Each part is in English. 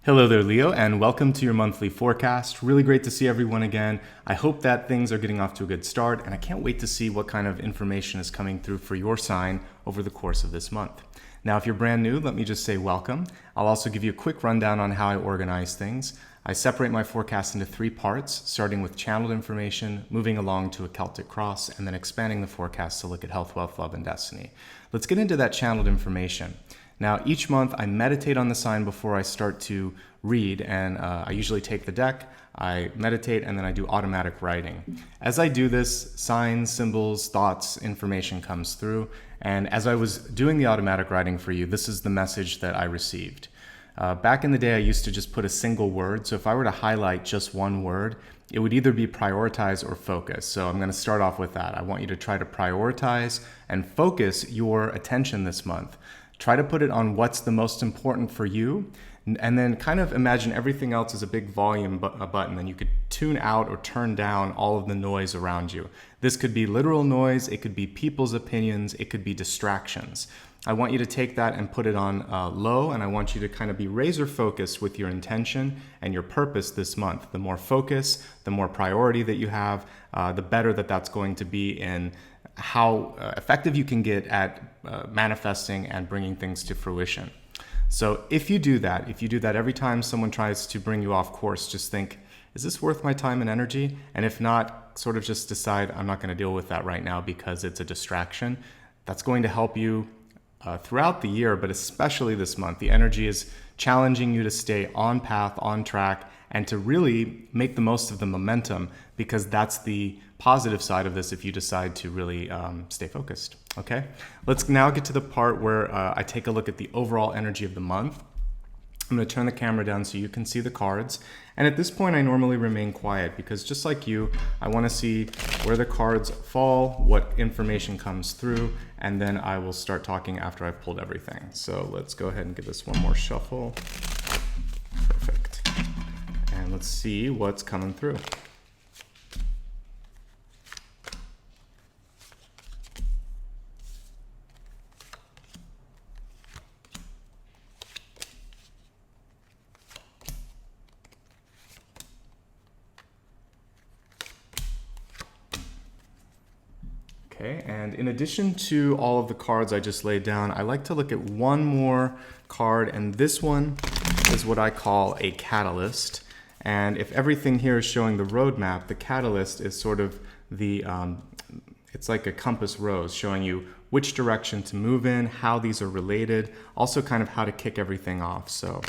Hello there, Leo, and welcome to your monthly forecast. Really great to see everyone again. I hope that things are getting off to a good start, and I can't wait to see what kind of information is coming through for your sign over the course of this month. Now, if you're brand new, let me just say welcome. I'll also give you a quick rundown on how I organize things. I separate my forecast into three parts, starting with channeled information, moving along to a Celtic cross, and then expanding the forecast to look at health, wealth, love, and destiny. Let's get into that channeled information. Now, each month I meditate on the sign before I start to read, and I usually take the deck, I meditate, and then I do automatic writing. As I do this, signs, symbols, thoughts, information comes through, and as I was doing the automatic writing for you, this is the message that I received. Back in the day, I used to just put a single word, so if I were to highlight just one word, it would either be prioritize or focus. So I'm going to start off with that. I want you to try to prioritize and focus your attention this month. Try to put it on what's the most important for you, and then kind of imagine everything else as a big volume button, and you could tune out or turn down all of the noise around you. This could be literal noise, it could be people's opinions, it could be distractions. I want you to take that and put it on low, and I want you to kind of be razor focused with your intention and your purpose this month. The more focus, the more priority that you have, the better that that's going to be in how effective you can get at manifesting and bringing things to fruition. So if you do that every time someone tries to bring you off course, just think, is this worth my time and energy? And if not, sort of just decide, I'm not going to deal with that right now because it's a distraction. That's going to help you throughout the year, but especially this month. The energy is challenging you to stay on path, on track, and to really make the most of the momentum, because that's the positive side of this if you decide to really stay focused. Okay, let's now get to the part where I take a look at the overall energy of the month. I'm going to turn the camera down so you can see the cards. And at this point, I normally remain quiet because just like you, I want to see where the cards fall, what information comes through, and then I will start talking after I've pulled everything. So let's go ahead and give this one more shuffle. Perfect. And let's see what's coming through. Okay, and in addition to all of the cards I just laid down, I like to look at one more card, and this one is what I call a catalyst. And if everything here is showing the roadmap, the catalyst is sort of the, it's like a compass rose showing you which direction to move in, how these are related, also kind of how to kick everything off. So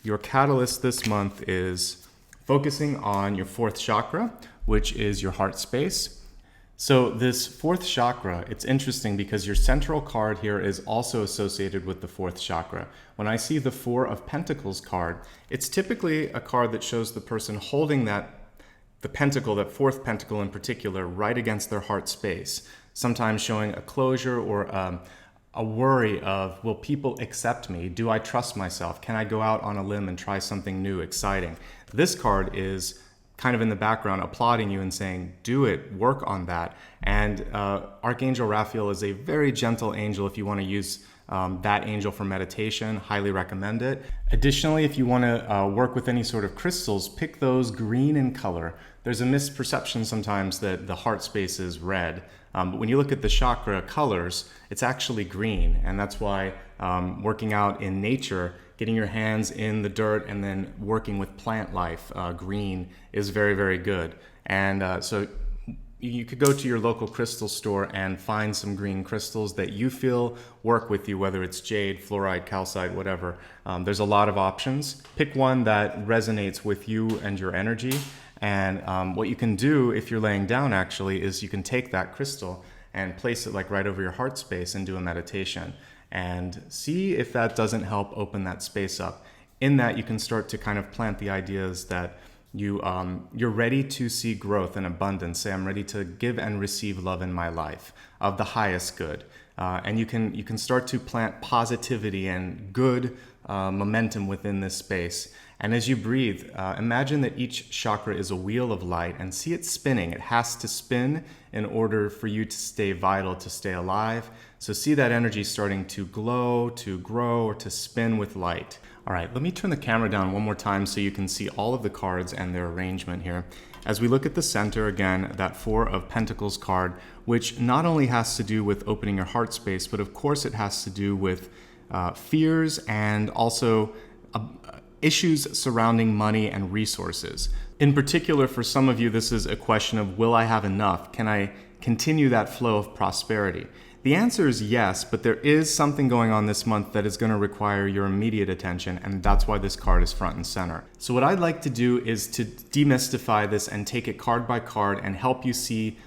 your catalyst this month is focusing on your fourth chakra, which is your heart space. So this fourth chakra, it's interesting because your central card here is also associated with the fourth chakra. When I see the Four of Pentacles card, it's typically a card that shows the person holding the pentacle, that fourth pentacle in particular, right against their heart space. Sometimes showing a closure or a worry of, will people accept me? Do I trust myself? Can I go out on a limb and try something new, exciting? This card is kind of in the background applauding you and saying, do it, work on that. And Archangel Raphael is a very gentle angel. If you want to use that angel for meditation, highly recommend it. Additionally, if you want to work with any sort of crystals, pick those green in color. There's a misperception sometimes that the heart space is red, but when you look at the chakra colors, it's actually green. And that's why working out in nature, getting your hands in the dirt and then working with plant life, green is very, very good. And so you could go to your local crystal store and find some green crystals that you feel work with you, whether it's jade, fluorite, calcite, whatever. There's a lot of options. Pick one that resonates with you and your energy. And what you can do if you're laying down actually is you can take that crystal and place it like right over your heart space and do a meditation. And see if that doesn't help open that space up. In that, you can start to kind of plant the ideas that you're ready to see growth and abundance. Say, I'm ready to give and receive love in my life of the highest good. And you can start to plant positivity and good momentum within this space. And as you breathe, imagine that each chakra is a wheel of light and see it spinning. It has to spin in order for you to stay vital, to stay alive. So see that energy starting to glow, to grow, or to spin with light. All right, let me turn the camera down one more time so you can see all of the cards and their arrangement here. As we look at the center, again, that Four of Pentacles card, which not only has to do with opening your heart space, but of course it has to do with fears and also issues surrounding money and resources. In particular, for some of you, this is a question of, will I have enough? Can I continue that flow of prosperity? The answer is yes, but there is something going on this month that is going to require your immediate attention, and that's why this card is front and center. So what I'd like to do is to demystify this and take it card by card and help you see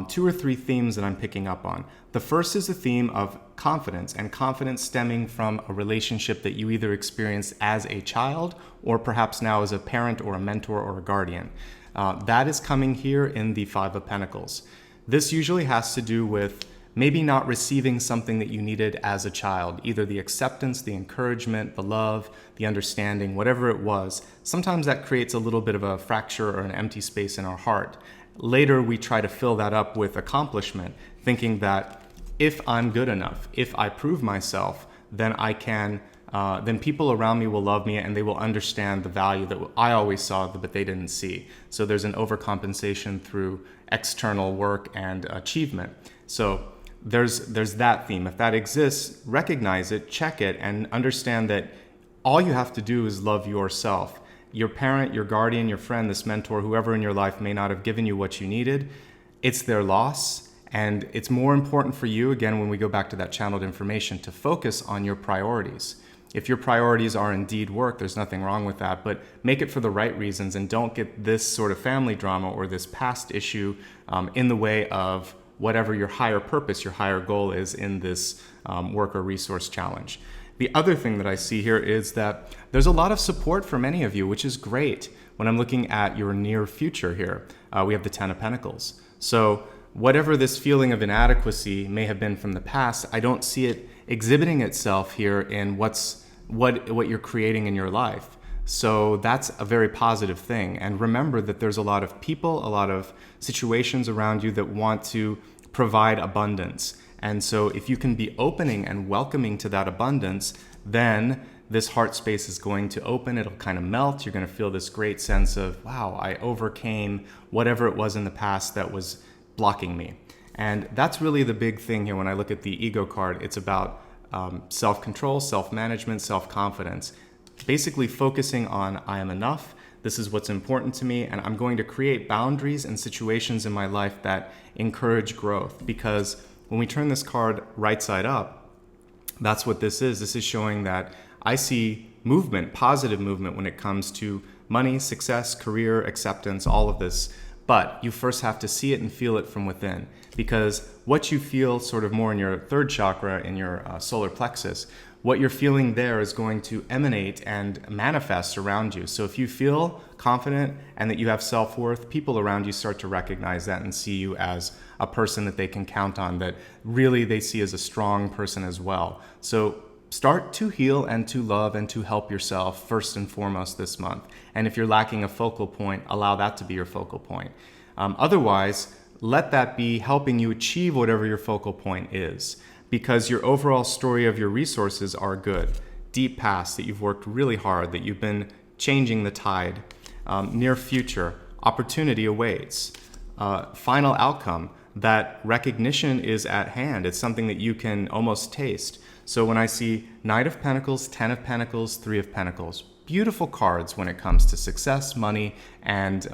2 or 3 themes that I'm picking up on. The first is the theme of confidence, and confidence stemming from a relationship that you either experienced as a child or perhaps now as a parent or a mentor or a guardian. That is coming here in the Five of Pentacles. This usually has to do with maybe not receiving something that you needed as a child, either the acceptance, the encouragement, the love, the understanding, whatever it was. Sometimes that creates a little bit of a fracture or an empty space in our heart. Later, we try to fill that up with accomplishment, thinking that if I'm good enough, if I prove myself, then then people around me will love me and they will understand the value that I always saw, but they didn't see. So there's an overcompensation through external work and achievement. So there's that theme. If that exists, recognize it, check it, and understand that all you have to do is love yourself. Your parent, your guardian, your friend, this mentor, whoever in your life may not have given you what you needed. It's their loss, and it's more important for you, again, when we go back to that channeled information, to focus on your priorities. If your priorities are indeed work, there's nothing wrong with that, but make it for the right reasons and don't get this sort of family drama or this past issue in the way of whatever your higher purpose, your higher goal is in this work or resource challenge. The other thing that I see here is that there's a lot of support for many of you, which is great. When I'm looking at your near future here, we have the Ten of Pentacles. So whatever this feeling of inadequacy may have been from the past, I don't see it exhibiting itself here in what you're creating in your life. So that's a very positive thing. And remember that there's a lot of people, a lot of situations around you that want to provide abundance. And so if you can be opening and welcoming to that abundance, then this heart space is going to open. It'll kind of melt. You're going to feel this great sense of, wow, I overcame whatever it was in the past that was blocking me. And that's really the big thing here when I look at the ego card. It's about self-control, self-management, self-confidence. Basically focusing on, I am enough, this is what's important to me, and I'm going to create boundaries and situations in my life that encourage growth. Because when we turn this card right side up, that's what this is. This is showing that I see movement, positive movement when it comes to money, success, career, acceptance, all of this. But you first have to see it and feel it from within, because what you feel sort of more in your third chakra, in your solar plexus, what you're feeling there is going to emanate and manifest around you. So if you feel confident and that you have self-worth, people around you start to recognize that and see you as a person that they can count on, that really they see as a strong person as well. So start to heal and to love and to help yourself first and foremost this month. And if you're lacking a focal point, allow that to be your focal point. Otherwise, let that be helping you achieve whatever your focal point is, because your overall story of your resources are good. Deep past, that you've worked really hard, that you've been changing the tide. Near future, opportunity awaits. Final outcome, that recognition is at hand. It's something that you can almost taste. So when I see Knight of Pentacles, Ten of Pentacles, Three of Pentacles, beautiful cards when it comes to success, money, and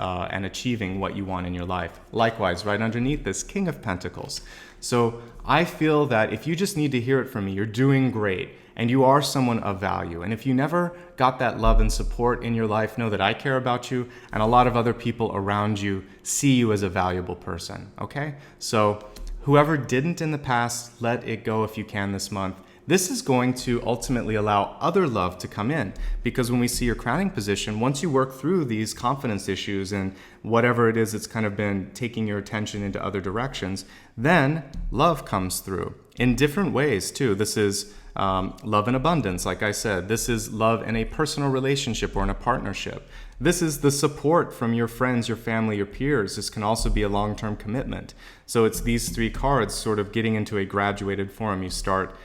achieving what you want in your life. Likewise, right underneath this, King of Pentacles. So I feel that if you just need to hear it from me, you're doing great and you are someone of value. And if you never got that love and support in your life, know that I care about you and a lot of other people around you see you as a valuable person, okay? So whoever didn't in the past, let it go if you can this month. This is going to ultimately allow other love to come in, because when we see your crowning position, once you work through these confidence issues and whatever it is that's kind of been taking your attention into other directions, then love comes through in different ways too. This is love in abundance, like I said. This is love in a personal relationship or in a partnership. This is the support from your friends, your family, your peers. This can also be a long-term commitment. So it's these three cards sort of getting into a graduated form. You start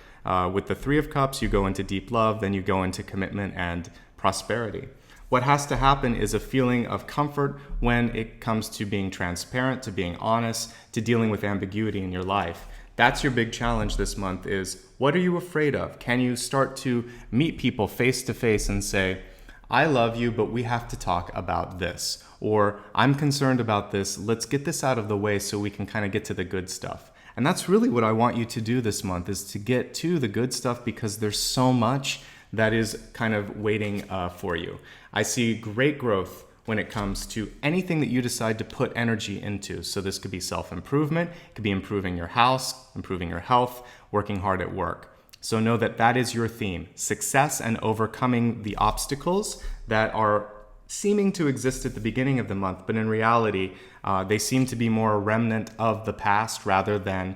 With the Three of Cups, you go into deep love, then you go into commitment and prosperity. What has to happen is a feeling of comfort when it comes to being transparent, to being honest, to dealing with ambiguity in your life. That's your big challenge this month is, what are you afraid of? Can you start to meet people face to face and say, I love you, but we have to talk about this. Or I'm concerned about this. Let's get this out of the way so we can kind of get to the good stuff. And that's really what I want you to do this month, is to get to the good stuff, because there's so much that is kind of waiting for you. I see great growth when it comes to anything that you decide to put energy into. So this could be self-improvement, it could be improving your house, improving your health, working hard at work. So know that that is your theme, success and overcoming the obstacles that are seeming to exist at the beginning of the month, but in reality, they seem to be more a remnant of the past rather than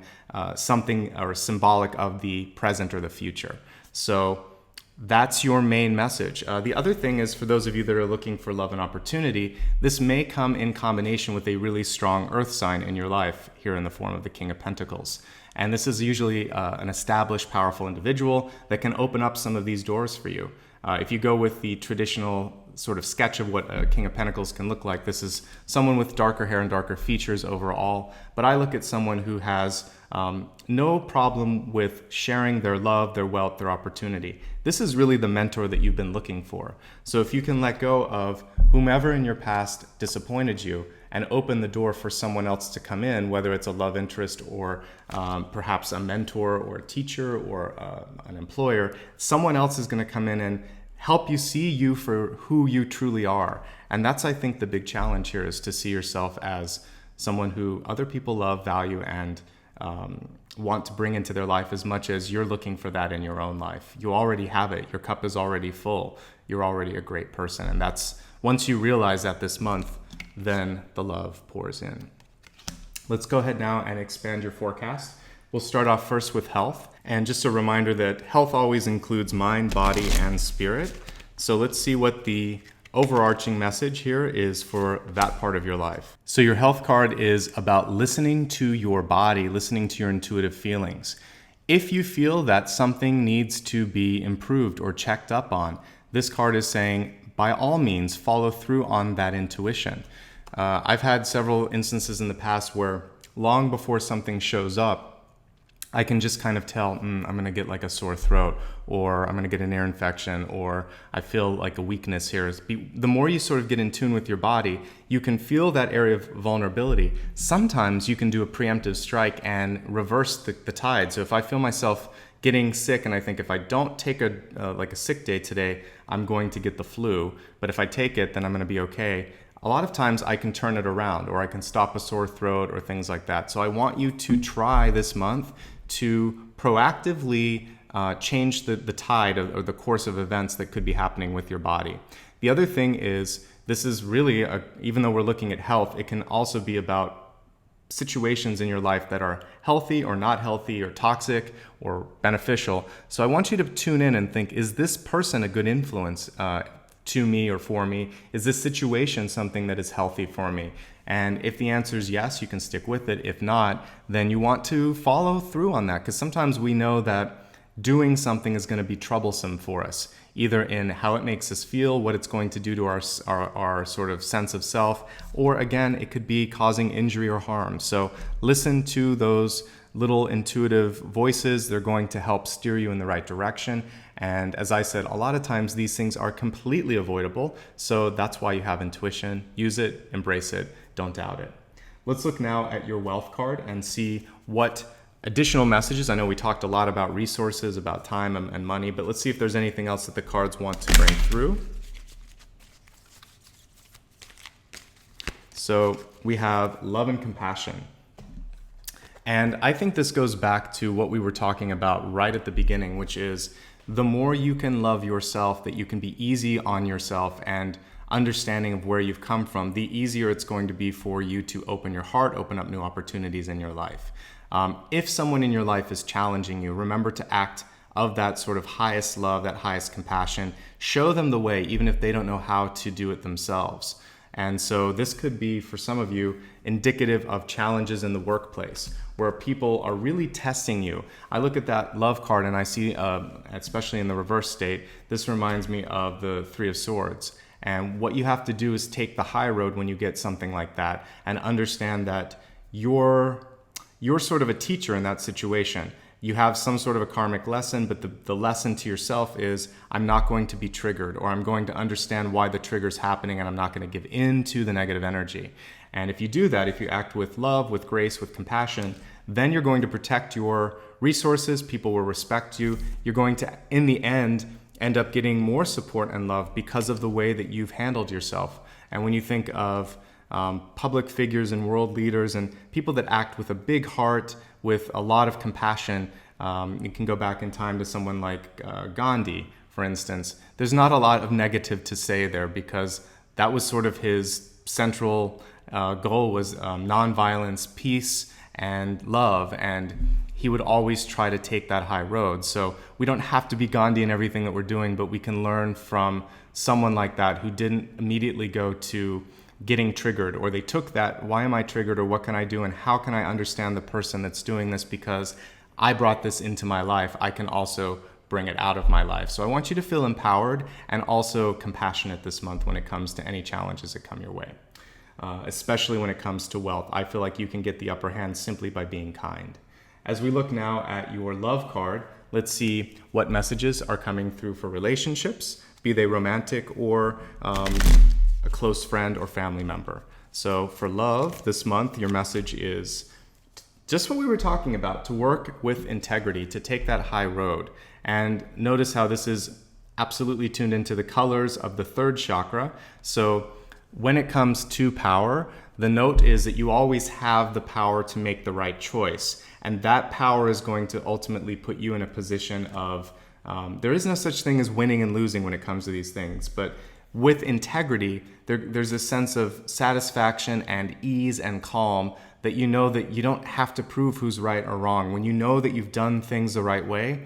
something or symbolic of the present or the future. So that's your main message. The other thing is, for those of you that are looking for love and opportunity, this may come in combination with a really strong earth sign in your life, here in the form of the King of Pentacles. And this is usually an established, powerful individual that can open up some of these doors for you. If you go with the traditional sort of sketch of what a King of Pentacles can look like, this is someone with darker hair and darker features overall. But I look at someone who has no problem with sharing their love, their wealth, their opportunity. This is really the mentor that you've been looking for. So if you can let go of whomever in your past disappointed you and open the door for someone else to come in, whether it's a love interest or perhaps a mentor or a teacher or an employer, someone else is going to come in and help you see you for who you truly are. And that's, I think, the big challenge here, is to see yourself as someone who other people love, value, and want to bring into their life as much as you're looking for that in your own life. You already have it. Your cup is already full. You're already a great person. And that's, once you realize that this month, then the love pours in. Let's go ahead now and expand your forecast. We'll start off first with health. And just a reminder that health always includes mind, body, and spirit. So let's see what the overarching message here is for that part of your life. So your health card is about listening to your body, listening to your intuitive feelings. If you feel that something needs to be improved or checked up on, this card is saying, by all means, follow through on that intuition. I've had several instances in the past where long before something shows up, I can just kind of tell, I'm going to get like a sore throat, or I'm going to get an ear infection, or I feel like a weakness here. The more you sort of get in tune with your body, you can feel that area of vulnerability. Sometimes you can do a preemptive strike and reverse the tide. So if I feel myself getting sick and I think, if I don't take a sick day today, I'm going to get the flu, but if I take it, then I'm going to be okay. A lot of times I can turn it around, or I can stop a sore throat or things like that. So I want you to try this month to proactively change the tide or the course of events that could be happening with your body. The other thing is, this is really, even though we're looking at health, it can also be about situations in your life that are healthy or not healthy, or toxic or beneficial. So I want you to tune in and think, is this person a good influence to me or for me? Is this situation something that is healthy for me? And if the answer is yes, you can stick with it. If not, then you want to follow through on that, because sometimes we know that doing something is going to be troublesome for us, either in how it makes us feel, what it's going to do to our sort of sense of self, or again, it could be causing injury or harm. So listen to those little intuitive voices. They're going to help steer you in the right direction. And as I said, a lot of times these things are completely avoidable. So that's why you have intuition. Use it, embrace it, don't doubt it. Let's look now at your wealth card and see what additional messages. I know we talked a lot about resources, about time and money, but let's see if there's anything else that the cards want to bring through. So we have love and compassion. And I think this goes back to what we were talking about right at the beginning, which is the more you can love yourself, that you can be easy on yourself and understanding of where you've come from, the easier it's going to be for you to open your heart, open up new opportunities in your life. If someone in your life is challenging you, remember to act of that sort of highest love, that highest compassion. Show them the way, even if they don't know how to do it themselves. And so this could be, for some of you, indicative of challenges in the workplace where people are really testing you. I look at that love card and I see, especially in the reverse state, this reminds me of the Three of Swords. And what you have to do is take the high road when you get something like that and understand that you're sort of a teacher in that situation. You have some sort of a karmic lesson, but the lesson to yourself is, I'm not going to be triggered, or I'm going to understand why the trigger's happening, and I'm not going to give in to the negative energy. And if you do that, if you act with love, with grace, with compassion, then you're going to protect your resources. People will respect you. You're going to, in the end up getting more support and love because of the way that you've handled yourself. And when you think of public figures and world leaders and people that act with a big heart, with a lot of compassion, you can go back in time to someone like Gandhi, for instance. There's not a lot of negative to say there because that was sort of his central goal was nonviolence, peace, and love. And he would always try to take that high road. So we don't have to be Gandhi in everything that we're doing, but we can learn from someone like that who didn't immediately go to getting triggered, or they took that, why am I triggered, or what can I do, and how can I understand the person that's doing this, because I brought this into my life, I can also bring it out of my life. So I want you to feel empowered and also compassionate this month when it comes to any challenges that come your way, especially when it comes to wealth. I feel like you can get the upper hand simply by being kind. As we look now at your love card, let's see what messages are coming through for relationships, be they romantic or a close friend or family member. So for love this month, your message is just what we were talking about, to work with integrity, to take that high road. And notice how this is absolutely tuned into the colors of the third chakra. So when it comes to power, the note is that you always have the power to make the right choice. And that power is going to ultimately put you in a position of, there is no such thing as winning and losing when it comes to these things, but with integrity, there's a sense of satisfaction and ease and calm that you know that you don't have to prove who's right or wrong. When you know that you've done things the right way,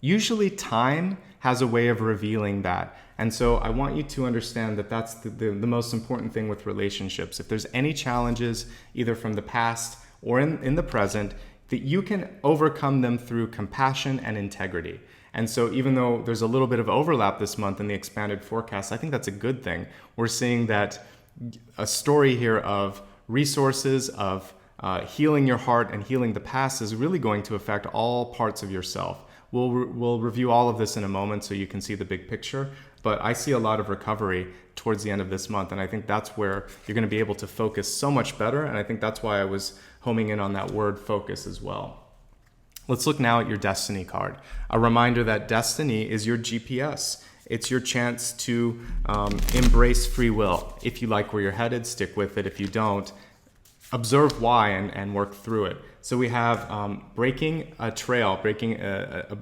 usually time has a way of revealing that. And so I want you to understand that that's the most important thing with relationships. If there's any challenges, either from the past or in the present, that you can overcome them through compassion and integrity. And so even though there's a little bit of overlap this month in the expanded forecast, I think that's a good thing. We're seeing that a story here of resources, of healing your heart and healing the past is really going to affect all parts of yourself. We'll review all of this in a moment so you can see the big picture, but I see a lot of recovery towards the end of this month, and I think that's where you're going to be able to focus so much better, and I think that's why I was homing in on that word focus as well. Let's look now at your destiny card. A reminder that destiny is your GPS. It's your chance to embrace free will. If you like where you're headed, stick with it. If you don't, observe why and work through it. So we have breaking a trail,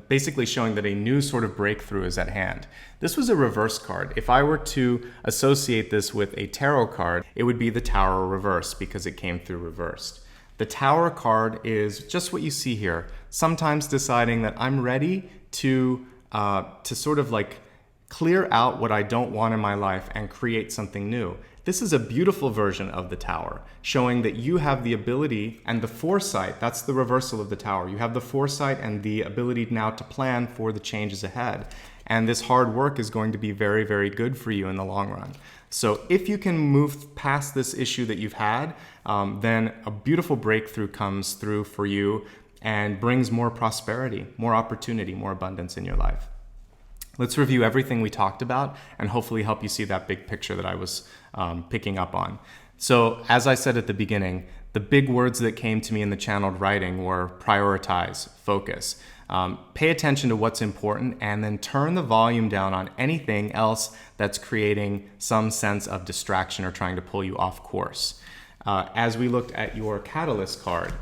basically showing that a new sort of breakthrough is at hand. This was a reverse card. If I were to associate this with a tarot card, it would be the Tower reverse because it came through reversed. The Tower card is just what you see here. Sometimes deciding that I'm ready to sort of like clear out what I don't want in my life and create something new. This is a beautiful version of the Tower, showing that you have the ability and the foresight. That's the reversal of the Tower. You have the foresight and the ability now to plan for the changes ahead. And this hard work is going to be very, very good for you in the long run. So if you can move past this issue that you've had, then a beautiful breakthrough comes through for you and brings more prosperity, more opportunity, more abundance in your life. Let's review everything we talked about and hopefully help you see that big picture that I was picking up on. So as I said at the beginning, the big words that came to me in the channeled writing were prioritize, focus. Pay attention to what's important and then turn the volume down on anything else that's creating some sense of distraction or trying to pull you off course. As we looked at your catalyst card,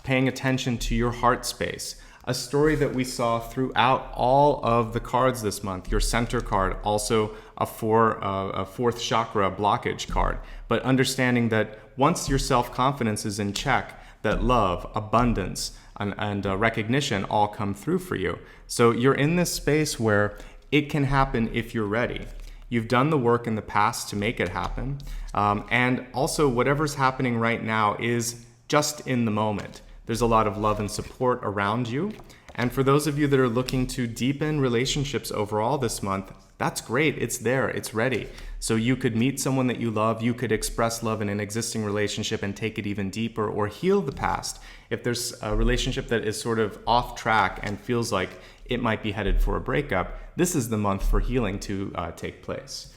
paying attention to your heart space, a story that we saw throughout all of the cards this month. Your center card, also a fourth chakra blockage card, but understanding that once your self-confidence is in check, that love, abundance, and recognition all come through for you. So you're in this space where it can happen if you're ready. You've done the work in the past to make it happen. And also, whatever's happening right now is just in the moment. There's a lot of love and support around you. And for those of you that are looking to deepen relationships overall this month, that's great. It's there. It's ready. So you could meet someone that you love. You could express love in an existing relationship and take it even deeper, or heal the past. If there's a relationship that is sort of off track and feels like it might be headed for a breakup, this is the month for healing to take place.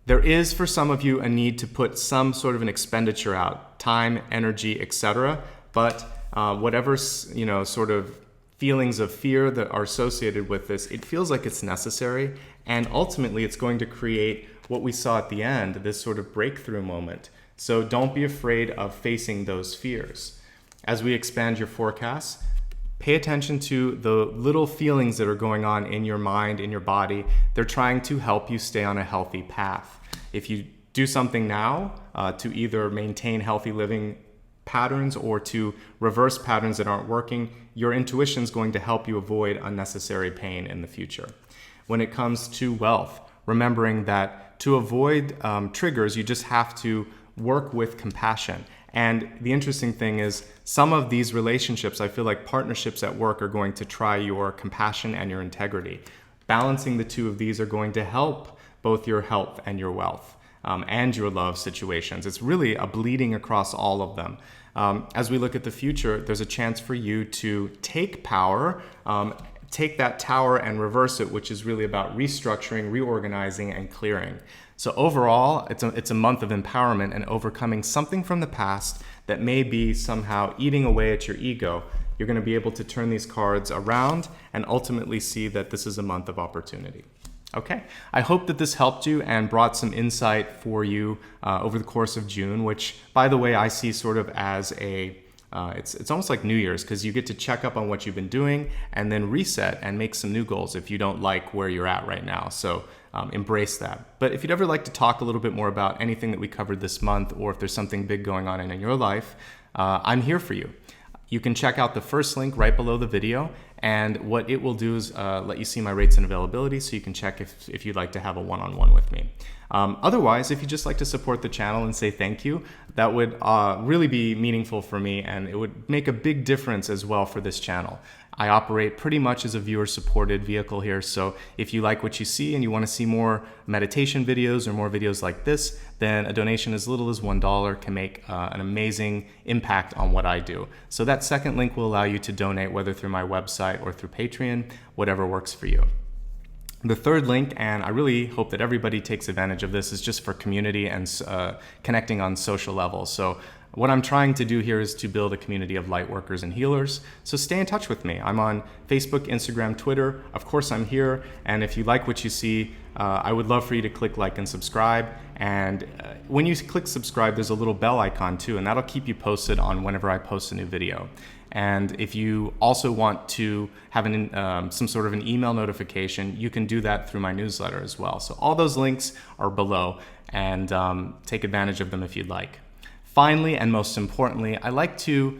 There is, for some of you, a need to put some sort of an expenditure out, time, energy, etc. But whatever, sort of feelings of fear that are associated with this, it feels like it's necessary. And ultimately, it's going to create what we saw at the end, this sort of breakthrough moment. So don't be afraid of facing those fears. As we expand your forecasts, pay attention to the little feelings that are going on in your mind, in your body. They're trying to help you stay on a healthy path. If you do something now to either maintain healthy living patterns or to reverse patterns that aren't working, your intuition is going to help you avoid unnecessary pain in the future. When it comes to wealth, remembering that to avoid triggers, you just have to work with compassion. And the interesting thing is, some of these relationships, I feel like partnerships at work, are going to try your compassion and your integrity. Balancing the two of these are going to help both your health and your wealth and your love situations. It's really a bleeding across all of them. As we look at the future, there's a chance for you to take power, take that tower and reverse it, which is really about restructuring, reorganizing, and clearing. So overall, it's a month of empowerment and overcoming something from the past that may be somehow eating away at your ego. You're going to be able to turn these cards around and ultimately see that this is a month of opportunity. Okay, I hope that this helped you and brought some insight for you over the course of June, which, by the way, I see sort of as it's almost like New Year's, because you get to check up on what you've been doing and then reset and make some new goals if you don't like where you're at right now. So embrace that. But if you'd ever like to talk a little bit more about anything that we covered this month, or if there's something big going on in your life, I'm here for you. You can check out the first link right below the video, and what it will do is let you see my rates and availability, so you can check if you'd like to have a one-on-one with me. Otherwise, if you'd just like to support the channel and say thank you, that would really be meaningful for me, and it would make a big difference as well for this channel. I operate pretty much as a viewer-supported vehicle here, so if you like what you see and you want to see more meditation videos or more videos like this, then a donation as little as $1 can make an amazing impact on what I do. So that second link will allow you to donate, whether through my website or through Patreon, whatever works for you. The third link, and I really hope that everybody takes advantage of this, is just for community and connecting on social levels. So what I'm trying to do here is to build a community of light workers and healers. So stay in touch with me. I'm on Facebook, Instagram, Twitter. Of course, I'm here. And if you like what you see, I would love for you to click like and subscribe. And when you click subscribe, there's a little bell icon too, and that'll keep you posted on whenever I post a new video. And if you also want to have some sort of an email notification, you can do that through my newsletter as well. So all those links are below, and take advantage of them if you'd like. Finally, and most importantly, I like to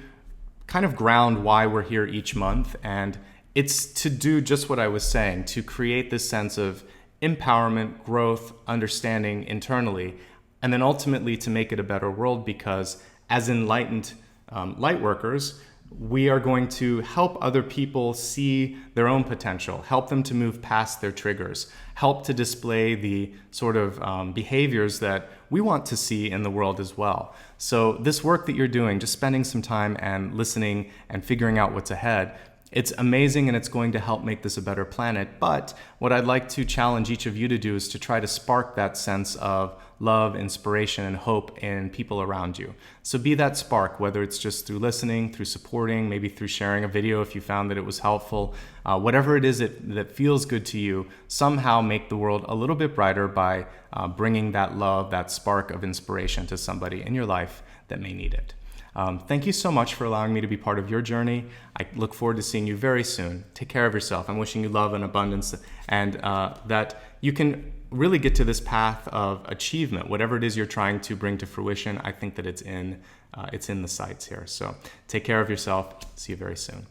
kind of ground why we're here each month, and it's to do just what I was saying, to create this sense of empowerment, growth, understanding internally, and then ultimately to make it a better world, because as enlightened light workers, we are going to help other people see their own potential, help them to move past their triggers, help to display the sort of behaviors that we want to see in the world as well. So this work that you're doing, just spending some time and listening and figuring out what's ahead, it's amazing, and it's going to help make this a better planet. But what I'd like to challenge each of you to do is to try to spark that sense of love, inspiration, and hope in people around you. So be that spark, whether it's just through listening, through supporting, maybe through sharing a video if you found that it was helpful. Whatever it is that feels good to you, somehow make the world a little bit brighter by bringing that love, that spark of inspiration to somebody in your life that may need it. Thank you so much for allowing me to be part of your journey. I look forward to seeing you very soon. Take care of yourself. I'm wishing you love and abundance, and that you can really get to this path of achievement, whatever it is you're trying to bring to fruition. I think that it's in the sights here. So take care of yourself. See you very soon.